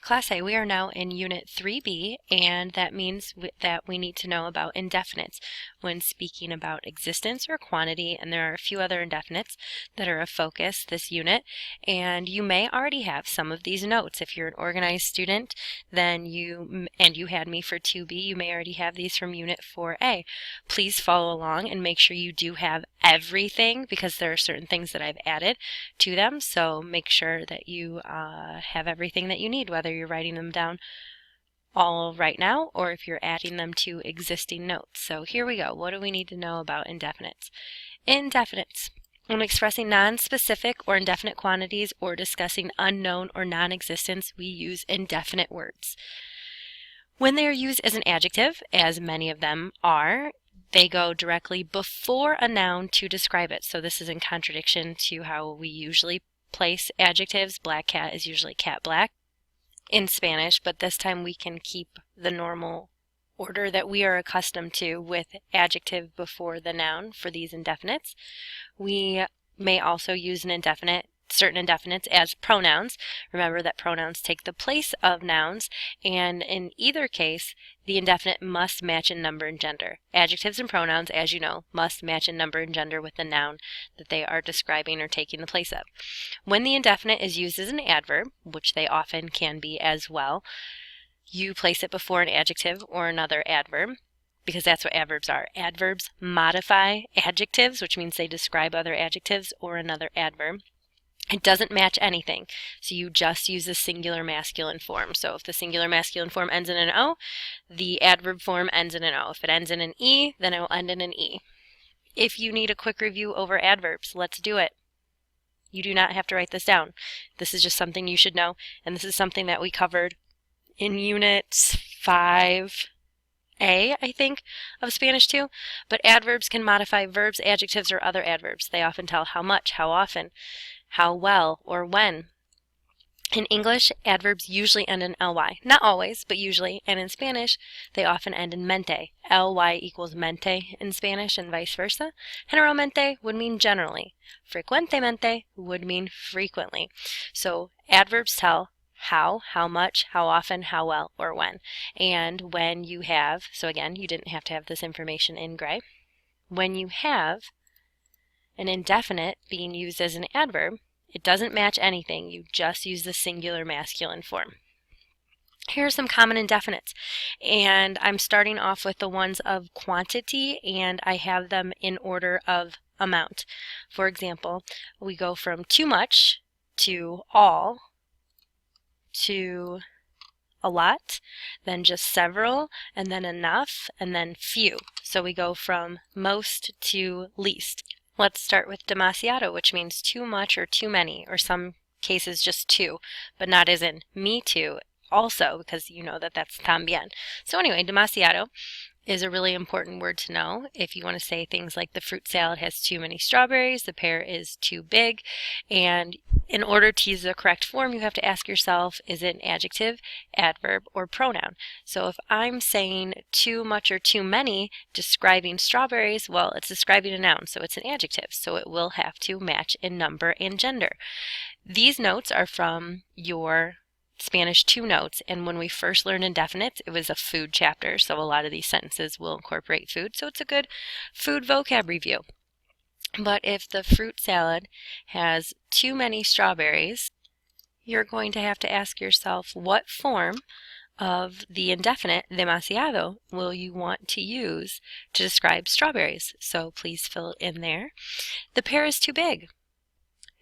Class A, we are now in Unit 3B, and that means that we need to know about indefinites when speaking about existence or quantity, and there are a few other indefinites that are a focus this unit, and you may already have some of these notes. If you're an organized student, then you had me for 2B, you may already have these from Unit 4A. Please follow along and make sure you do have everything, because there are certain things that I've added to them, so make sure that you have everything that you need, whether you're writing them down all right now or if you're adding them to existing notes. So here we go. What do we need to know about indefinites? Indefinites. When expressing non-specific or indefinite quantities or discussing unknown or non-existence, we use indefinite words. When they are used as an adjective, as many of them are, they go directly before a noun to describe it. So this is in contradiction to how we usually place adjectives. Black cat is usually cat black in Spanish, but this time we can keep the normal order that we are accustomed to with adjective before the noun for these indefinites. We may also use certain indefinites as pronouns. Remember that pronouns take the place of nouns, and in either case, the indefinite must match in number and gender. Adjectives and pronouns, as you know, must match in number and gender with the noun that they are describing or taking the place of. When the indefinite is used as an adverb, which they often can be as well, you place it before an adjective or another adverb, because that's what adverbs are. Adverbs modify adjectives, which means they describe other adjectives or another adverb. It doesn't match anything, so you just use the singular masculine form. So if the singular masculine form ends in an O, the adverb form ends in an O. If it ends in an E, then it will end in an E. If you need a quick review over adverbs, let's do it. You do not have to write this down. This is just something you should know, and this is something that we covered in Unit 5A, I think, of Spanish 2. But adverbs can modify verbs, adjectives, or other adverbs. They often tell how much, how often, how well, or when. In English, adverbs usually end in ly. Not always, but usually. And in Spanish, they often end in mente. Ly equals mente in Spanish and vice versa. Generalmente would mean generally. Frecuentemente would mean frequently. So adverbs tell how much, how often, how well, or when. And when you have, so again, you didn't have to have this information in gray. When you have an indefinite being used as an adverb, it doesn't match anything. You just use the singular masculine form. Here are some common indefinites, and I'm starting off with the ones of quantity, and I have them in order of amount. For example, we go from too much to all to a lot, then just several, and then enough, and then few. So we go from most to least. Let's start with demasiado, which means too much or too many, or some cases just too, but not as in me too, also, because you know that that's también. So anyway, demasiado is a really important word to know if you want to say things like the fruit salad has too many strawberries, the pear is too big, and in order to use the correct form, you have to ask yourself, is it an adjective, adverb, or pronoun? So if I'm saying too much or too many describing strawberries, well, it's describing a noun, so it's an adjective, so it will have to match in number and gender. These notes are from your Spanish 2 notes, and when we first learned indefinites, it was a food chapter, so a lot of these sentences will incorporate food, so it's a good food vocab review. But if the fruit salad has too many strawberries, you're going to have to ask yourself what form of the indefinite demasiado will you want to use to describe strawberries. So please fill in there. The pear is too big.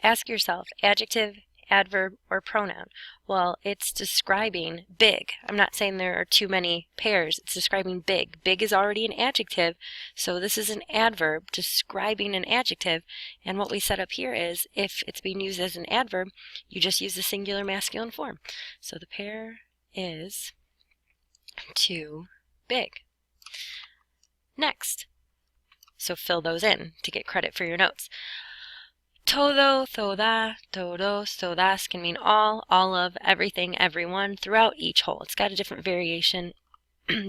Ask yourself, adjective, adverb, or pronoun. Well, it's describing big. I'm not saying there are too many pears. It's describing big. Big is already an adjective, so this is an adverb describing an adjective. And what we set up here is, if it's being used as an adverb, you just use the singular masculine form. So the pear is too big. Next. So fill those in to get credit for your notes. Todo, toda, todos, todas can mean all of, everything, everyone, throughout each whole. It's got a different variation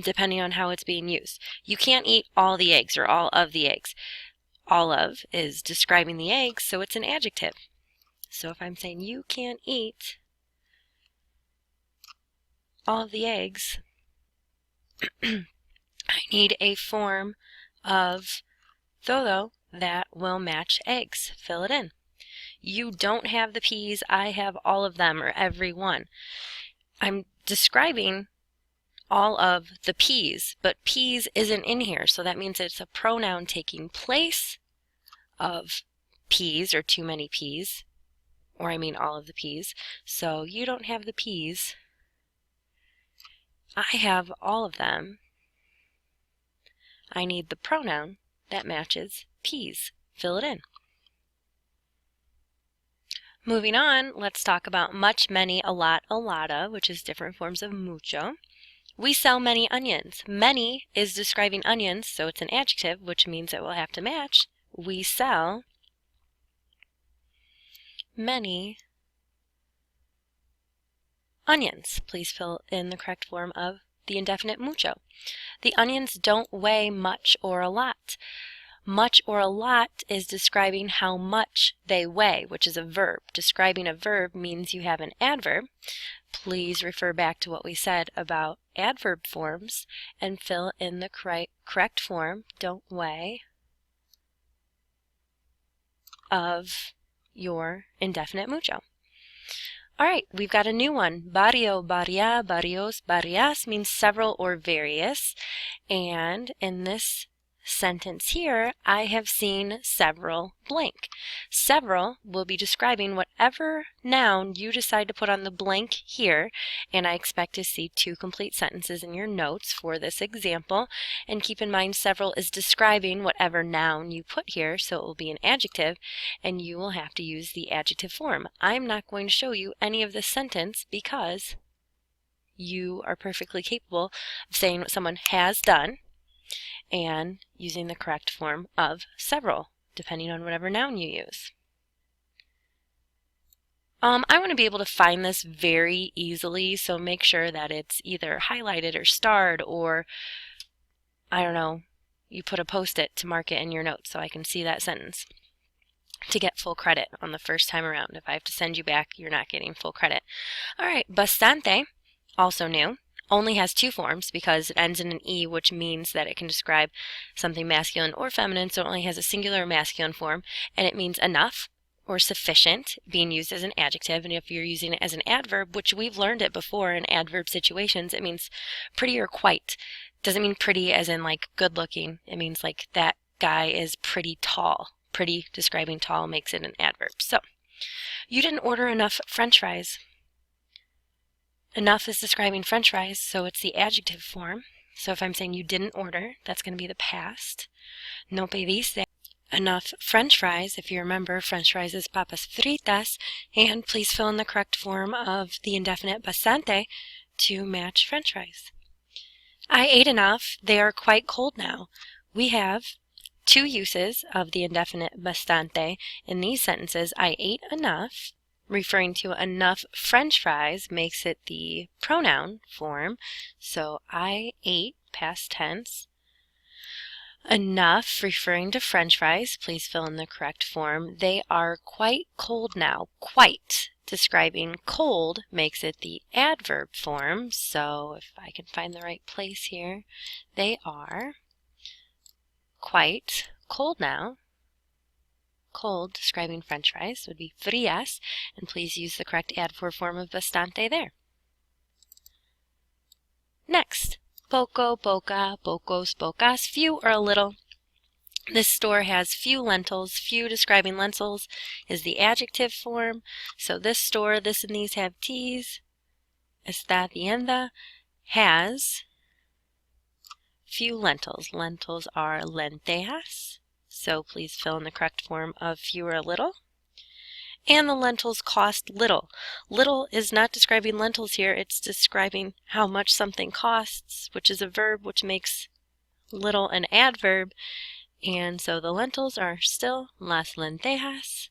depending on how it's being used. You can't eat all the eggs or all of the eggs. All of is describing the eggs, so it's an adjective. So if I'm saying you can't eat all of the eggs, I need a form of todo that will match eggs. Fill it in. You don't have the peas, I have all of them, or every one. I'm describing all of the peas, but peas isn't in here, so that means it's a pronoun taking place of peas, or too many peas, or I mean all of the peas. So you don't have the peas, I have all of them. I need the pronoun that matches peas. Fill it in. Moving on, let's talk about much, many, a lot, a lotta, which is different forms of mucho. We sell many onions. Many is describing onions, so it's an adjective, which means it will have to match. We sell many onions. Please fill in the correct form of the indefinite mucho. The onions don't weigh much or a lot. Much or a lot is describing how much they weigh, which is a verb. Describing a verb means you have an adverb. Please refer back to what we said about adverb forms and fill in the correct form, don't weigh, of your indefinite mucho. All right, we've got a new one. Barrio, barria, barrios, barrias means several or various. And in this sentence here, I have seen several blank. Several will be describing whatever noun you decide to put on the blank here, and I expect to see 2 complete sentences in your notes for this example. And keep in mind, several is describing whatever noun you put here, so it will be an adjective, and you will have to use the adjective form. I'm not going to show you any of this sentence because you are perfectly capable of saying what someone has done and using the correct form of several, depending on whatever noun you use. I want to be able to find this very easily, so make sure that it's either highlighted or starred, or, I don't know, you put a post-it to mark it in your notes so I can see that sentence to get full credit on the first time around. If I have to send you back, you're not getting full credit. All right, bastante, also new. Only has 2 forms because it ends in an E, which means that it can describe something masculine or feminine, so it only has a singular masculine form, and it means enough or sufficient, being used as an adjective. And if you're using it as an adverb, which we've learned it before in adverb situations, it means pretty or quite. It doesn't mean pretty as in like good looking. It means like that guy is pretty tall. Pretty describing tall makes it an adverb. So, you didn't order enough French fries. Enough is describing French fries, so it's the adjective form. So if I'm saying you didn't order, that's going to be the past. No pediste enough French fries. If you remember, French fries is papas fritas. And please fill in the correct form of the indefinite bastante to match French fries. I ate enough. They are quite cold now. We have 2 uses of the indefinite bastante in these sentences. I ate enough, referring to enough French fries, makes it the pronoun form. So I ate, past tense. Enough, referring to French fries. Please fill in the correct form. They are quite cold now. Quite, describing cold, makes it the adverb form. So if I can find the right place here, they are quite cold now. Cold, describing French fries, would be frías, and please use the correct adverb form of bastante there. Next, poco, poca, pocos, pocas, few or a little. This store has few lentils. Few, describing lentils, is the adjective form. So this store, this and these have T's. Esta tienda has few lentils. Lentils are lentejas. So please fill in the correct form of few or a little. And the lentils cost little. Little is not describing lentils here, it's describing how much something costs, which is a verb, which makes little an adverb. And so the lentils are still las lentejas,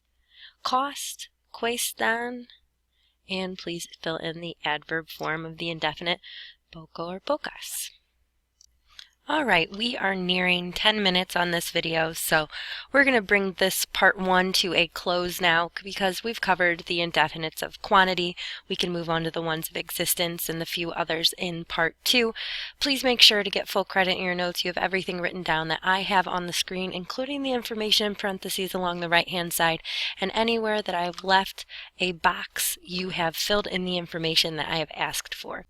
cost, cuestan, and please fill in the adverb form of the indefinite poco or pocas. All right, we are nearing 10 minutes on this video, so we're going to bring this part 1 to a close now because we've covered the indefinites of quantity. We can move on to the ones of existence and the few others in part 2. Please make sure to get full credit in your notes. You have everything written down that I have on the screen, including the information in parentheses along the right-hand side, and anywhere that I've left a box, you have filled in the information that I have asked for.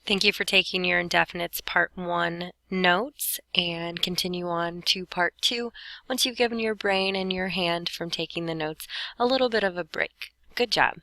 Thank you for taking your indefinites part 1 notes and continue on to part 2 once you've given your brain and your hand from taking the notes a little bit of a break. Good job.